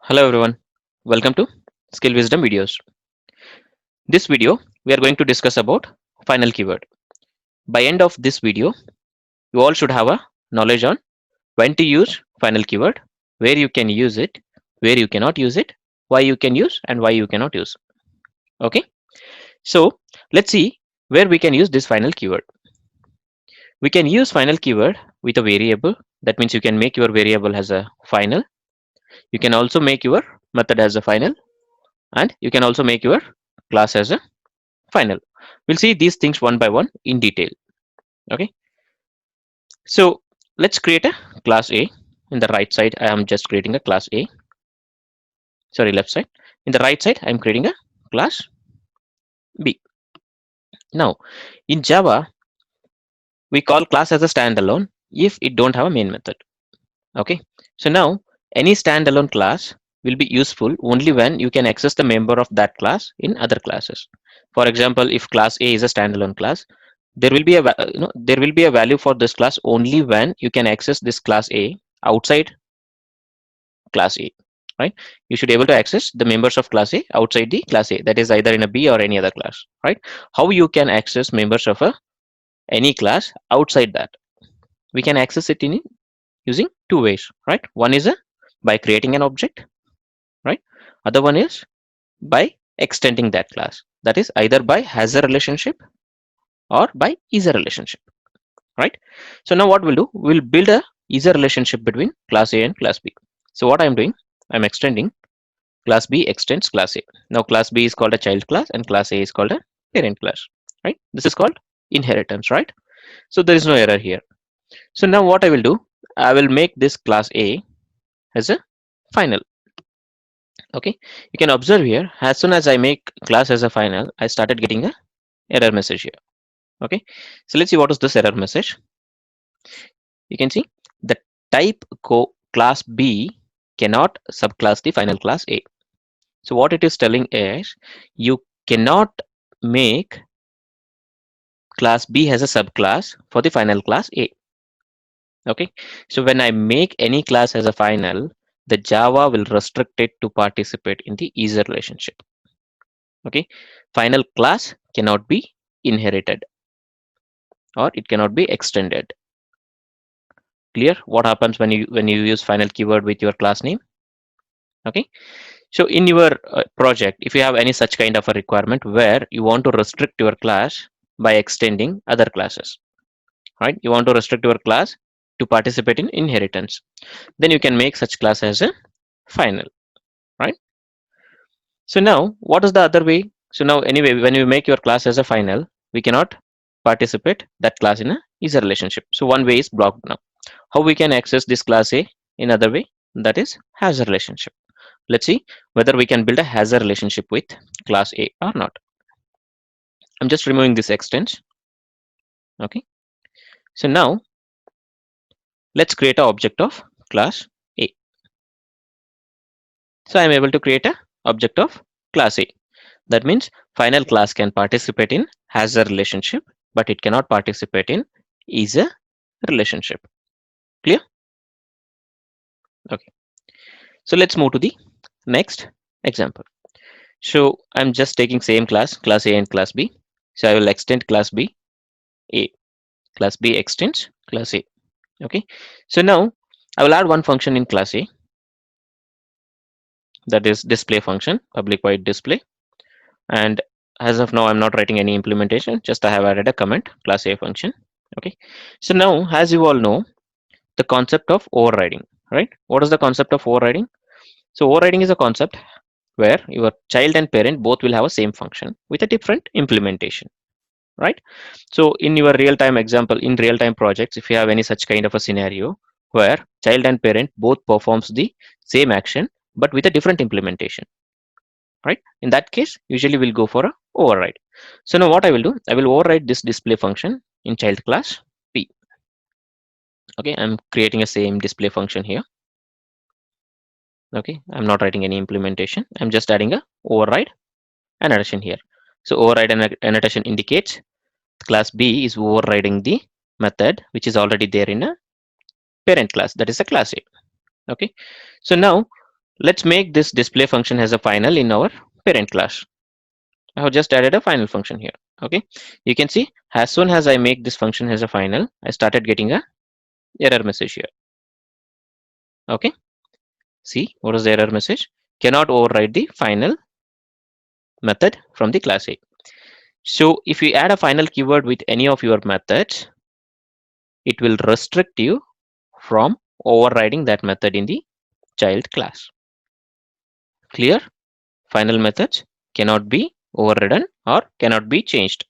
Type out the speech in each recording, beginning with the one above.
Hello everyone, welcome to Skill Wisdom videos. This video we are going to discuss about final keyword. By end of this video, you all should have a knowledge on when to use final keyword, where you can use it, where you cannot use it, why you can use and why you cannot use. Okay, so let's see where we can use this final keyword. We can use final keyword with a variable. That means you can make your variable as a final. You can also make your method as a final, and you can also make your class as a final. We'll see these things one by one in detail. Okay, so let's create a class A. In the right side I am just creating a class A, sorry, left side. In the right side I am creating a class B. Now in Java we call class as a standalone if it don't have a main method. Okay, so now any standalone class will be useful only when you can access the member of that class in other classes. For example, if class A is a standalone class, there will be a there will be a value for this class only when you can access this class A outside class A, right? You should be able to access the members of class A outside the class A, that is either in a B or any other class, right? How you can access members of a any class outside that? We can access it in using two ways, right? One is a by creating an object, right? Other one is by extending that class, that is either by has a relationship or by is a relationship, right? So now what we'll do, we'll build a is a relationship between class A and class B. So what I'm doing, I'm extending class B extends class A. Now class B is called a child class and class A is called a parent class, right? This is called inheritance, right? So there is no error here. So now what I will do, I will make this class A as a final. Okay, you can observe here, as soon as I make class as a final, I started getting a error message here. Okay, so let's see what is this error message. You can see the type class B cannot subclass the final class A. So what it is telling is you cannot make class B as a subclass for the final class A. Okay, so when I make any class as a final, the Java will restrict it to participate in the is a relationship. Okay, final class cannot be inherited or it cannot be extended. Clear what happens when you use final keyword with your class name? Okay, so in your project, if you have any such kind of a requirement where you want to restrict your class by extending other classes, right? You want to restrict your class to participate in inheritance, then you can make such class as a final, right? So now what is the other way? So now anyway, when you make your class as a final, we cannot participate that class in a is a relationship. So one way is blocked. Now how we can access this class A in other way, that is has a relationship. Let's see whether we can build a has a relationship with class A or not. I'm just removing this extents. Okay, so now let's create an object of class A. So I'm able to create a object of class A. That means final class can participate in has a relationship, but it cannot participate in is a relationship. Clear? Okay, so let's move to the next example. So I'm just taking same class A and class B. So I will extend class B A. Class B extends class A. Okay, so now I will add one function in class A, that is display function, public void display. And as of now I'm not writing any implementation, just I have added a comment class A function. Okay, so now as you all know the concept of overriding, right? What is the concept of overriding? So overriding is a concept where your child and parent both will have a same function with a different implementation, right? So in your real-time example, in real-time projects, if you have any such kind of a scenario where child and parent both performs the same action but with a different implementation, right? In that case, usually we'll go for a override. So now what I will do, I will override this display function in child class P. Okay, I'm creating a same display function here. Okay, I'm not writing any implementation, I'm just adding a override annotation here. So override annotation indicates class B is overriding the method which is already there in a parent class, that is a class A. Okay, so now Let's make this display function as a final in our parent class. I have just added a final function here. Okay, you can see as soon as I make this function as a final, I started getting a error message here. Okay, see what is the error message? Cannot override the final method from the class A. So if you add a final keyword with any of your methods, it will restrict you from overriding that method in the child class. Clear? Final methods cannot be overridden or cannot be changed.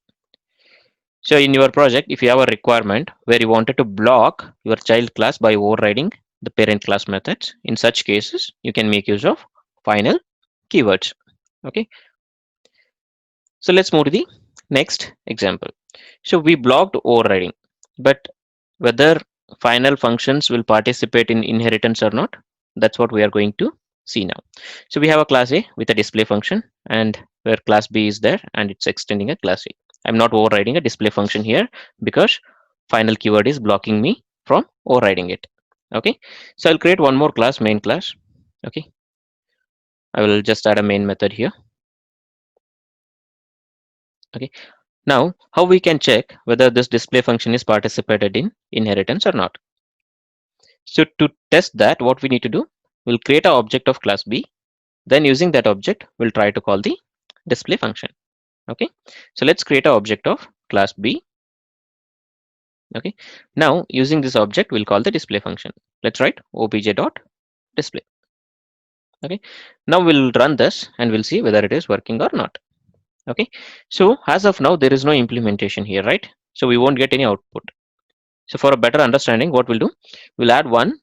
So in your project, if you have a requirement where you wanted to block your child class by overriding the parent class methods, in such cases, you can make use of final keywords. Okay. So let's move to the next example. So we blocked overriding, but whether final functions will participate in inheritance or not, that's what we are going to see now. So we have a class A with a display function, and where class B is there and it's extending a class A. I'm not overriding a display function here because final keyword is blocking me from overriding it. Okay, so I'll create one more class, main class. Okay, I will just add a main method here. Okay, now how we can check whether this display function is participated in inheritance or not. So to test that, what we need to do, we'll create an object of class B. Then using that object, we'll try to call the display function. Okay, so let's create an object of class B. Okay, now using this object, we'll call the display function. Let's write obj.display. Okay, now we'll run this and we'll see whether it is working or not. Okay, so as of now, there is no implementation here, right? So we won't get any output. So for a better understanding, what we'll do, we'll add one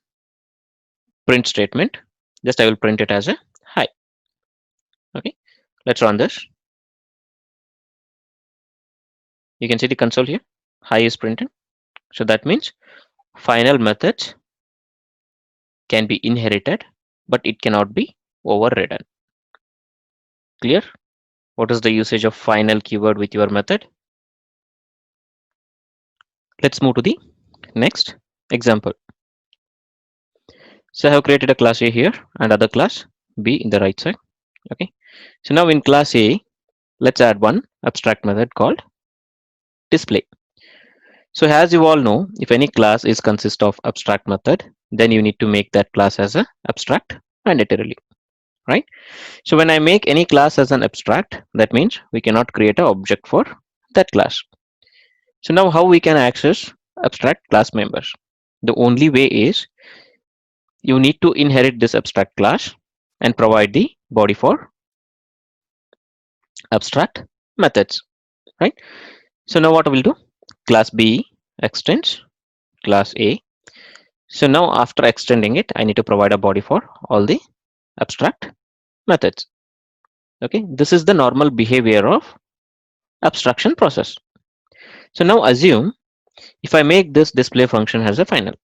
print statement. Just I will print it as a hi. Okay, let's run this. You can see the console here. Hi is printed. So that means final methods can be inherited, but it cannot be overridden. Clear? What is the usage of final keyword with your method? Let's move to the next example. So I have created a class A here and other class B in the right side. Okay. So now in class A, let's add one abstract method called display. So as you all know, if any class is consist of abstract method, then you need to make that class as a abstract mandatorily, right? So when I make any class as an abstract, that means we cannot create an object for that class. So now how we can access abstract class members? The only way is you need to inherit this abstract class and provide the body for abstract methods, right? So now what we'll do, class B extends class A. So now after extending it, I need to provide a body for all the abstract methods. Okay, this is the normal behavior of abstraction process. So now assume if I make this display function as a final.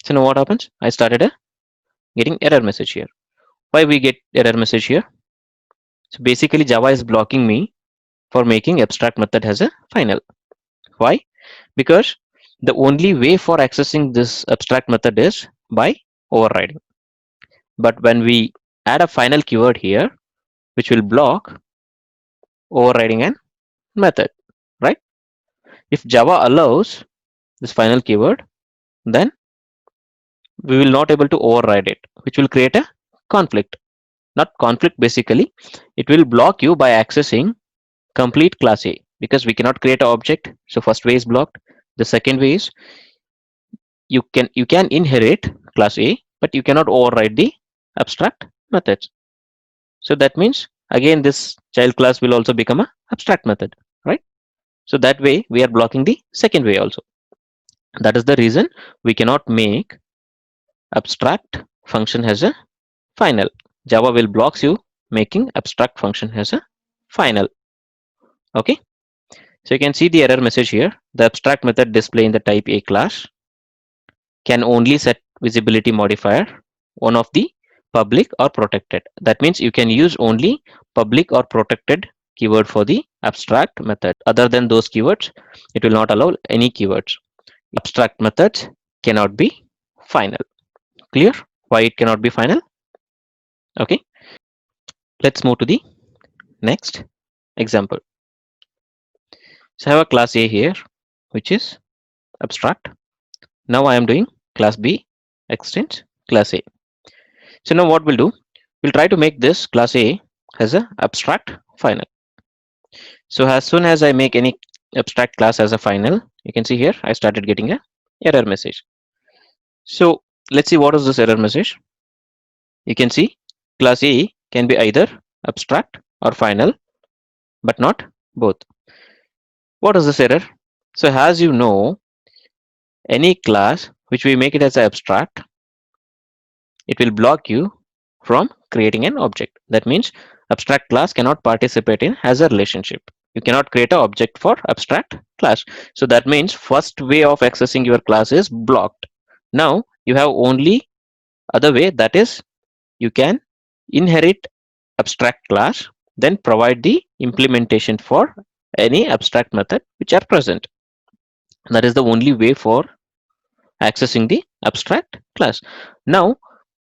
So now what happens? I started getting error message here. Why we get error message here? So basically Java is blocking me for making abstract method as a final. Why? Because the only way for accessing this abstract method is by overriding. But when we add a final keyword here, which will block overriding an method, right? If Java allows this final keyword, then we will not able to override it, which will create a conflict. Not conflict basically, it will block you by accessing complete class A because we cannot create an object. So first way is blocked. The second way is you can inherit class A, but you cannot override the abstract methods. So that means again this child class will also become a abstract method, right? So that way we are blocking the second way also. That is the reason we cannot make abstract function as a final. Java will blocks you making abstract function as a final. Okay. So you can see the error message here. The abstract method display in the type A class can only set visibility modifier one of the public or protected. That means you can use only public or protected keyword for the abstract method. Other than those keywords, it will not allow any keywords. Abstract methods cannot be final. Clear? Why it cannot be final? Okay, let's move to the next example. So I have a class A here, which is abstract. Now I am doing class B extends class A. So now what we'll do, we'll try to make this class A as a abstract final. So as soon as I make any abstract class as a final, you can see here I started getting a error message. So let's see what is this error message. You can see class A can be either abstract or final, but not both. What is this error? So as you know, any class which we make it as abstract, it will block you from creating an object. That means abstract class cannot participate in as a relationship. You cannot create an object for abstract class. So that means first way of accessing your class is blocked. Now you have only other way, that is you can inherit abstract class, then provide the implementation for any abstract method which are present. That is the only way for accessing the abstract class. Now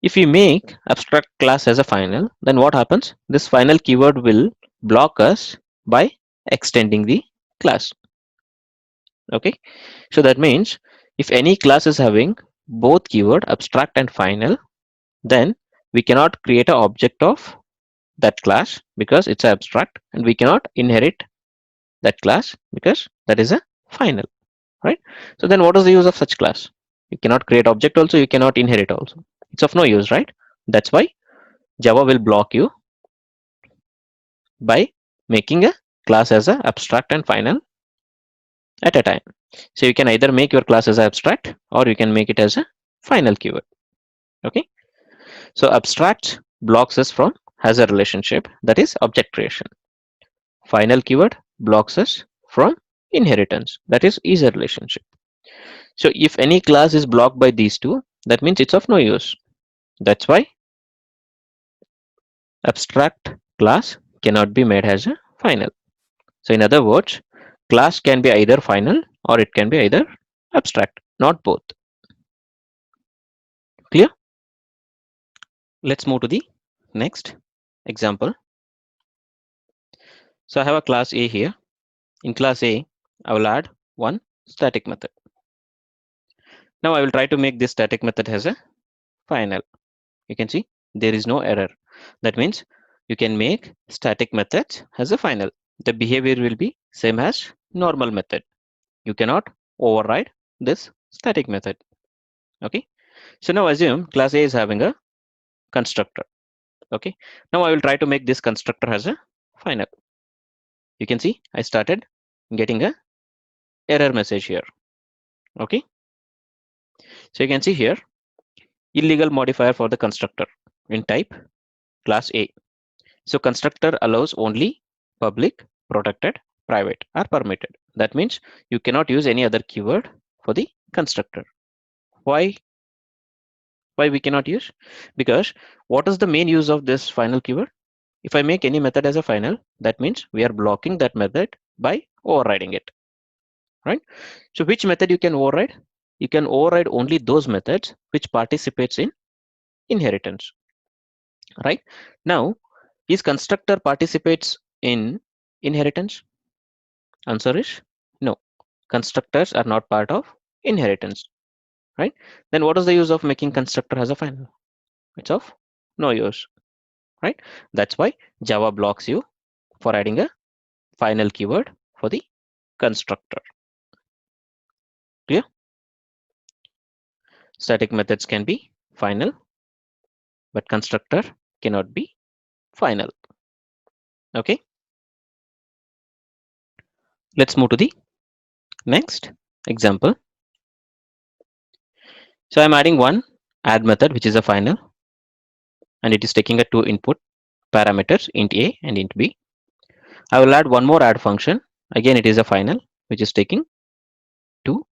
if we make abstract class as a final, then what happens? This final keyword will block us by extending the class. Okay, so that means if any class is having both keyword abstract and final, then we cannot create an object of that class because it's abstract, and we cannot inherit that class because that is a final, right? So then what is the use of such class? You cannot create object also, you cannot inherit also. It's of no use, right? That's why Java will block you by making a class as a abstract and final at a time. So you can either make your class as abstract or you can make it as a final keyword. Okay, so abstract blocks us from has a relationship, that is object creation. Final keyword blocks us from inheritance, that is a relationship. So if any class is blocked by these two, that means it's of no use. That's why abstract class cannot be made as a final. So in other words, class can be either final or it can be either abstract, not both. Clear? Let's move to the next example. So I have a class A here. In class A, I will add one static method. Now I will try to make this static method as a final. You can see there is no error. That means you can make static methods as a final. The behavior will be same as normal method. You cannot override this static method. Okay. So now assume class A is having a constructor. Okay. Now I will try to make this constructor as a final. You can see I started getting a error message here. Okay. So you can see here illegal modifier for the constructor in type class A. So constructor allows only public, protected, private are permitted. That means you cannot use any other keyword for the constructor. Why? Why we cannot use? Because what is the main use of this final keyword? If I make any method as a final, that means we are blocking that method by overriding it, right? So which method you can override? You can override only those methods which participates in inheritance, right? Now, is constructor participates in inheritance? Answer is no. Constructors are not part of inheritance, right? Then what is the use of making constructor as a final? It's of no use, right? That's why Java blocks you for adding a final keyword for the constructor. Clear? Static methods can be final, but constructor cannot be final. Okay, let's move to the next example. So I'm adding one add method which is a final, and it is taking a two input parameters int a and int b. I will add one more add function. Again, it is a final which is taking two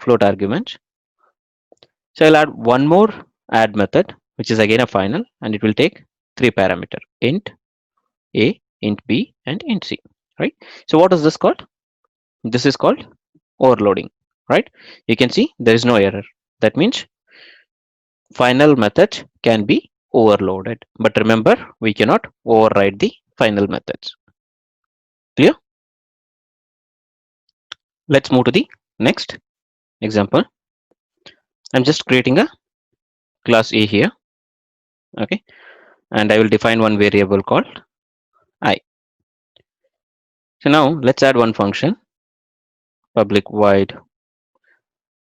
float arguments. So I'll add one more add method which is again a final, and it will take three parameter int a, int b, and int c. Right. So what is this called? This is called overloading. Right. You can see there is no error. That means final methods can be overloaded. But remember, we cannot override the final methods. Clear? Let's move to the next example. I'm just creating a class A here. Okay. And I will define one variable called I. So now let's add one function, public void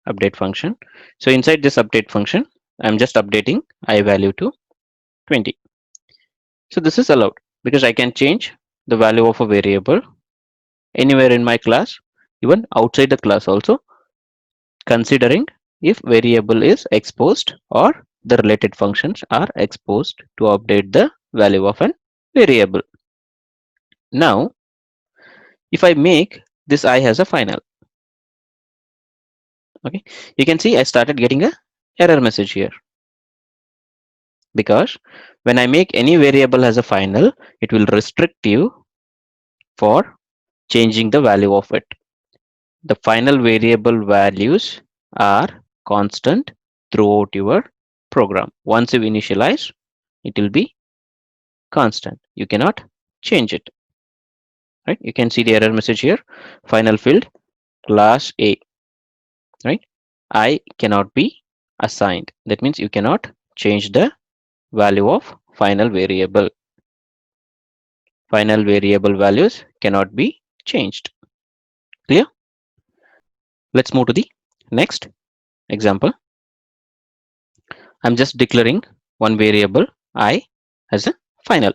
update function. So inside this update function, I'm just updating I value to 20. So this is allowed because I can change the value of a variable anywhere in my class, even outside the class also, considering if variable is exposed or the related functions are exposed to update the value of an variable. Now, if I make this I as a final, okay, you can see I started getting a error message here because when I make any variable as a final, it will restrict you for changing the value of it. The final variable values are constant throughout your program. Once you initialize, it will be constant. You cannot change it. Right? You can see the error message here. Final field class A. Right? I cannot be assigned. That means you cannot change the value of final variable. Final variable values cannot be changed. Clear? Let's move to the next example. I'm just declaring one variable I as a final.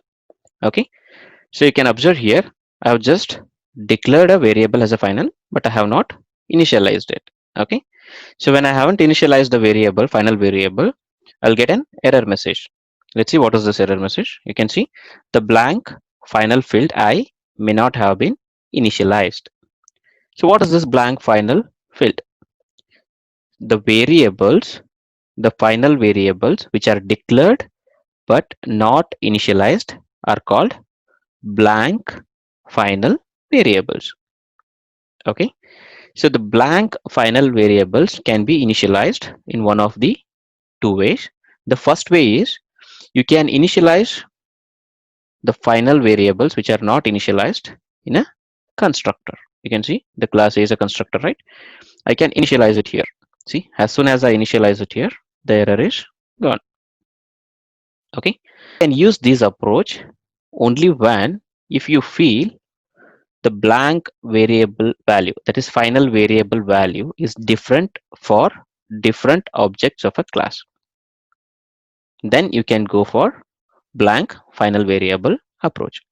Okay. So you can observe here, I have just declared a variable as a final, but I have not initialized it. Okay. So when I haven't initialized the variable, final variable, I'll get an error message. Let's see what is this error message. You can see the blank final field I may not have been initialized. So what is this blank final field? The variables, the final variables which are declared but not initialized are called blank final variables. Okay. So the blank final variables can be initialized in one of the two ways. The first way is you can initialize the final variables which are not initialized in a constructor. You can see the class A is a constructor, right? I can initialize it here. See, as soon as I initialize it here, the error is gone. Okay. You can use this approach only when if you feel the blank variable value, that is final variable value, is different for different objects of a class. Then you can go for blank final variable approach.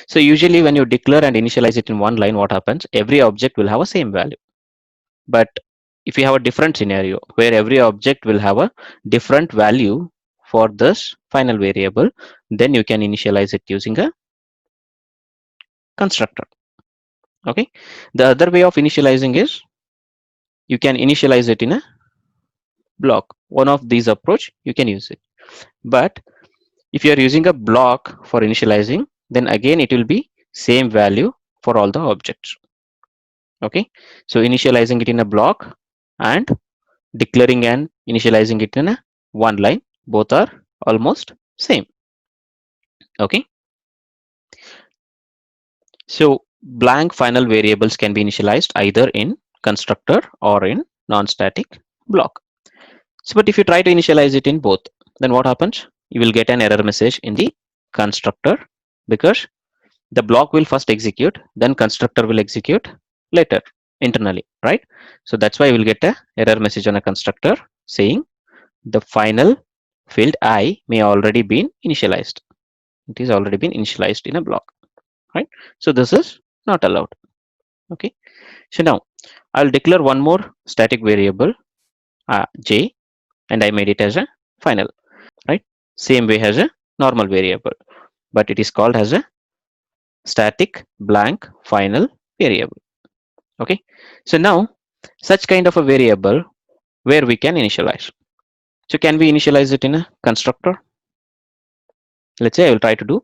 So usually when you declare and initialize it in one line, what happens? Every object will have a same value. But if you have a different scenario where every object will have a different value for this final variable, then you can initialize it using a constructor. Okay. The other way of initializing is you can initialize it in a block. One of these approach you can use it. But if you are using a block for initializing, then again it will be same value for all the objects. Okay. So initializing it in a block and declaring and initializing it in a one line, both are almost same. Okay. So blank final variables can be initialized either in constructor or in non-static block. So, but if you try to initialize it in both, then what happens? You will get an error message in the constructor because the block will first execute, then constructor will execute later internally, right? So that's why you will get a error message on a constructor saying the final field I may already been initialized. It is already been initialized in a block, right? So this is not allowed. Okay. So now I'll declare one more static variable j, and I made it as a final, right? Same way as a normal variable, but it is called as a static blank final variable. Okay. So now such kind of a variable where we can initialize. So can we initialize it in a constructor? Let's say I will try to do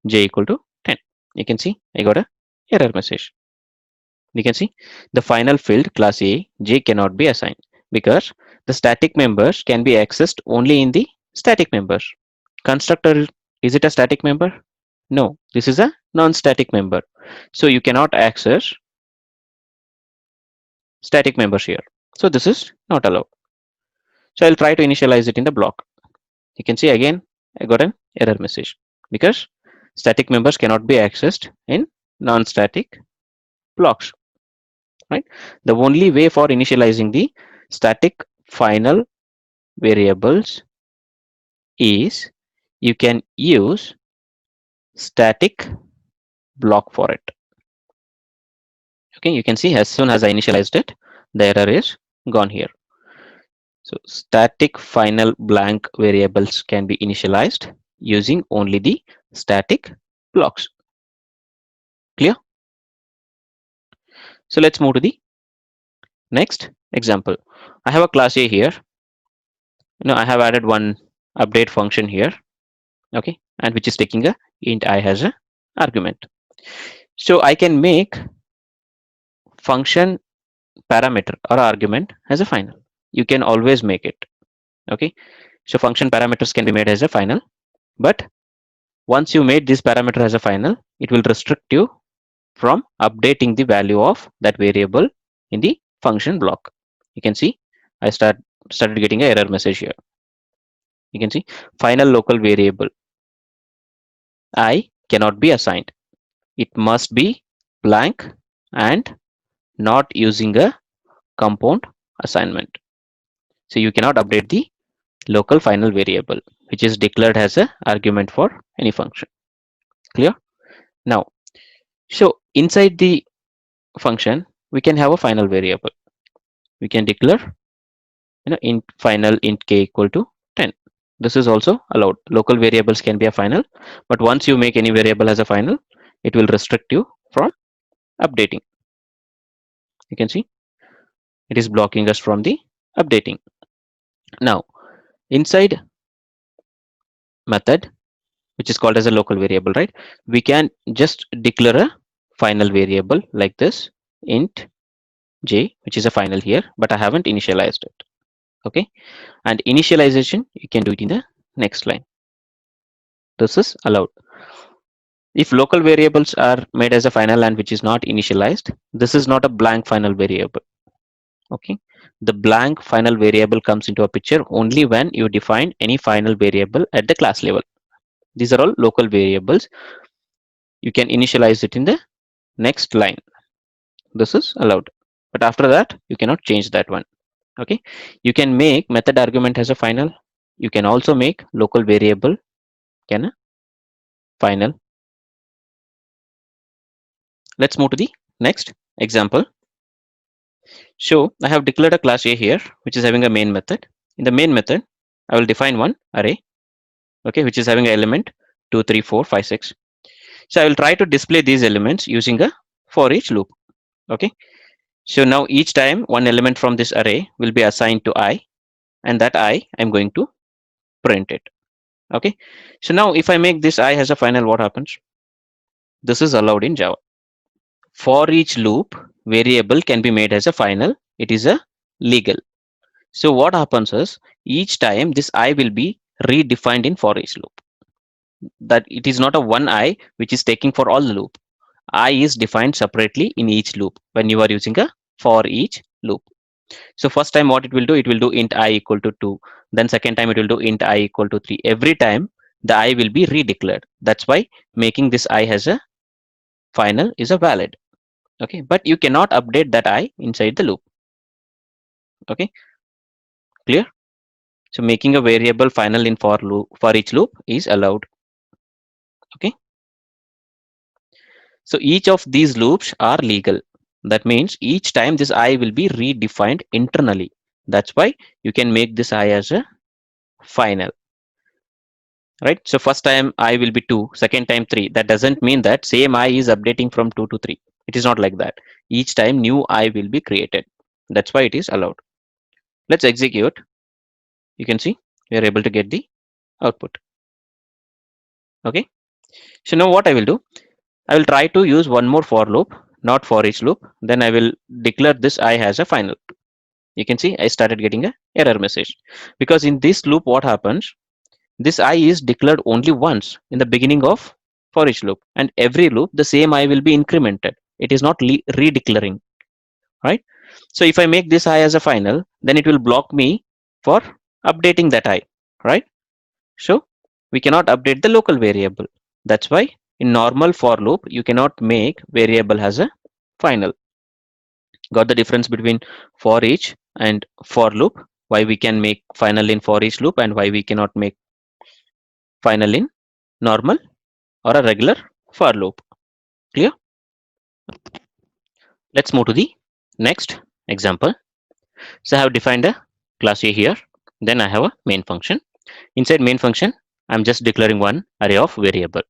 j equal to 10. You can see I got a error message. You can see the final field class A j cannot be assigned because The static members can be accessed only in the static members. Constructor, is it a static member? No, this is a non-static member. So you cannot access static members here. So this is not allowed. So I'll try to initialize it in the block. You can see again, I got an error message because static members cannot be accessed in non-static blocks, right? The only way for initializing the static final variables is you can use static block for it. Okay, you can see as soon as I initialized it, the error is gone here. So static final blank variables can be initialized using only the static blocks. Clear? So let's move to the next example. I have a class A here. I have added one update function here. Okay, and which is taking a int I as a argument. So I can make function parameter or argument as a final. You can always make it. Okay, so function parameters can be made as a final, but once you made this parameter as a final, it will restrict you from updating the value of that variable in the function block. You can see I started getting an error message here. You can see final local variable I cannot be assigned. It must be blank and not using a compound assignment. So you cannot update the local final variable which is declared as an argument for any function. Clear? Now, so inside the function we can have a final variable. We can declare int final int k equal to 10. This is also allowed. Local variables can be a final, but once you make any variable as a final, it will restrict you from updating. You can see it is blocking us from the updating. Now, inside method, which is called as a local variable, right? We can just declare a final variable like this, int j, which is a final here, but I haven't initialized it. Okay, and initialization you can do it in the next line. This is allowed. If local variables are made as a final and which is not initialized, this is not a blank final variable. Okay, the blank final variable comes into a picture only when you define any final variable at the class level. These are all local variables. You can initialize it in the next line. This is allowed, but after that you cannot change that one. Okay, you can make method argument as a final. You can also make local variable can a final. Let's move to the next example. So I have declared a class A here, which is having a main method. In the main method, I will define one array, okay, which is having an element 2, 3, 4, 5, 6. So I will try to display these elements using a for each loop. Okay. So now each time one element from this array will be assigned to I, and that I am going to print it. Okay. So now if I make this I as a final, what happens? This is allowed in Java. For each loop, variable can be made as a final. It is a legal. So what happens is each time this I will be redefined in for each loop. That it is not a one I which is taking for all the loop. I is defined separately in each loop when you are using a for each loop. So first time what it will do int I equal to 2. Then second time it will do int I equal to 3. Every time the I will be redeclared. That's why making this I as a final is a valid. Okay, but you cannot update that I inside the loop. Okay, clear? So making a variable final in for each loop is allowed. Okay, so each of these loops are legal. That means each time this I will be redefined internally. That's why you can make this I as a final. Right, so first time I will be 2, second time 3. That doesn't mean that same I is updating from 2 to 3. It is not like that. Each time new I will be created. That's why it is allowed. Let's execute. You can see we are able to get the output. Okay, so now what I will do, I will try to use one more for loop, not for each loop. Then I will declare this I as a final. You can see I started getting a error message. Because in this loop, what happens? This I is declared only once in the beginning of for each loop, and every loop the same I will be incremented. It is not redeclaring, right? So if I make this I as a final, then it will block me for updating that I, right? So we cannot update the local variable. That's why in normal for loop, you cannot make variable as a final. Got the difference between for each and for loop? Why we can make final in for each loop and why we cannot make final in normal or a regular for loop. Clear? Let's move to the next example. So I have defined a class A here. Then I have a main function. Inside main function, I'm just declaring one array of variable.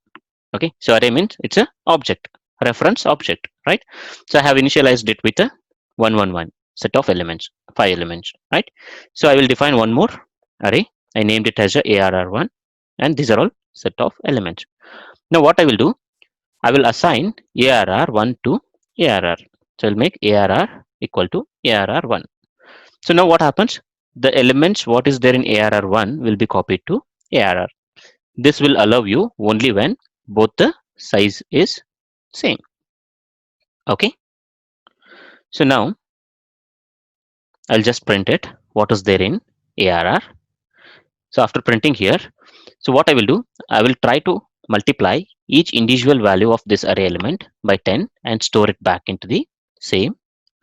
Okay, so array means it's a object, reference object, right? So I have initialized it with a 111 set of elements, 5 elements, right? So I will define one more array. I named it as a ARR1, and these are all set of elements. Now what I will do, I will assign ARR1 to ARR. So I'll make ARR equal to ARR1. So now what happens? The elements what is there in ARR1 will be copied to ARR. This will allow you only when both the size is same. Okay. So now I'll just print it. What is there in ARR? So after printing here, so what I will do, I will try to multiply each individual value of this array element by 10 and store it back into the same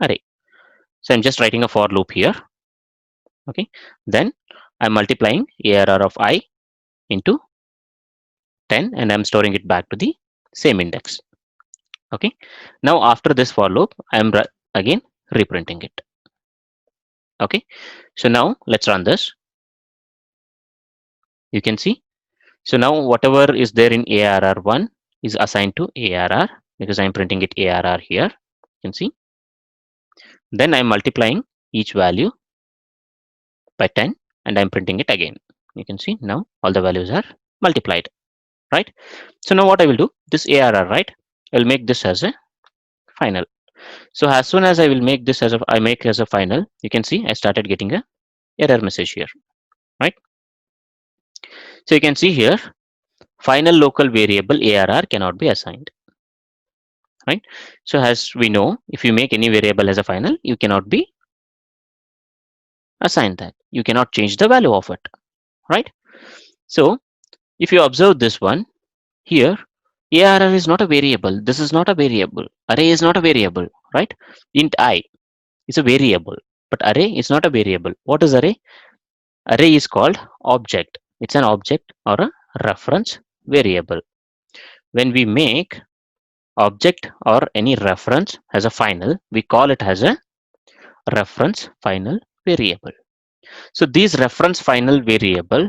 array. So I'm just writing a for loop here. Okay. Then I'm multiplying ARR of I into 10 and I'm storing it back to the same index. Okay. Now after this for loop, I'm again reprinting it. Okay. So now let's run this. You can see. So now whatever is there in ARR1 is assigned to ARR because I'm printing it ARR here. You can see. Then I'm multiplying each value by 10 and I'm printing it again. You can see now all the values are multiplied, right? So now what I will do, this ARR, right? I'll make this as a final. So as soon as I will make this as I make as a final, you can see I started getting a error message here, right? So you can see here, final local variable ARR cannot be assigned, right? So as we know, if you make any variable as a final, you cannot be assigned that. You cannot change the value of it, right? So if you observe this one here, ARR is not a variable. This is not a variable. Array is not a variable, right? Int I is a variable, but array is not a variable. What is array? Array is called object. It's an object or a reference variable. When we make object or any reference as a final, we call it as a reference final variable. So these reference final variable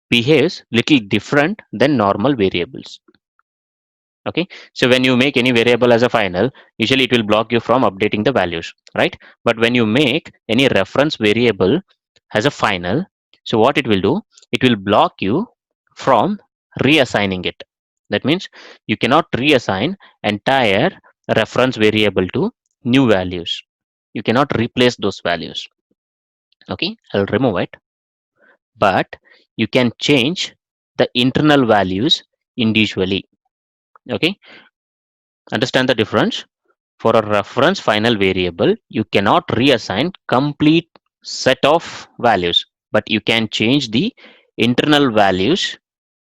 behaves little different than normal variables. Okay, so when you make any variable as a final, usually it will block you from updating the values, right? But when you make any reference variable as a final, so what it will do, it will block you from reassigning it. That means you cannot reassign entire reference variable to new values. You cannot replace those values. Okay, I'll remove it, but you can change the internal values individually. Okay, understand the difference. For a reference final variable, you cannot reassign complete set of values, but you can change the internal values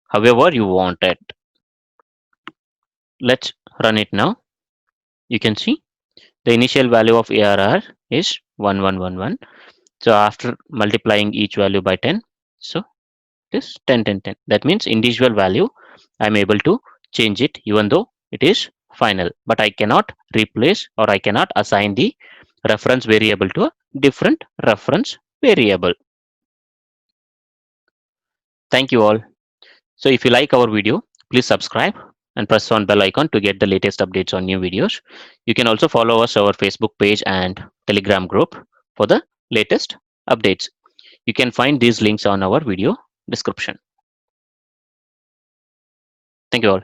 however you want it. Let's run it now. You can see the initial value of ARR is 1111. So after multiplying each value by 10, so it is 10 10 10. That means individual value I'm able to change it even though it is final, but I cannot replace or I cannot assign the reference variable to a different reference variable. Thank you all. So if you like our video, please subscribe and press on bell icon to get the latest updates on new videos. You can also follow us our Facebook page and Telegram group for the latest updates. You can find these links on our video description. Thank you all.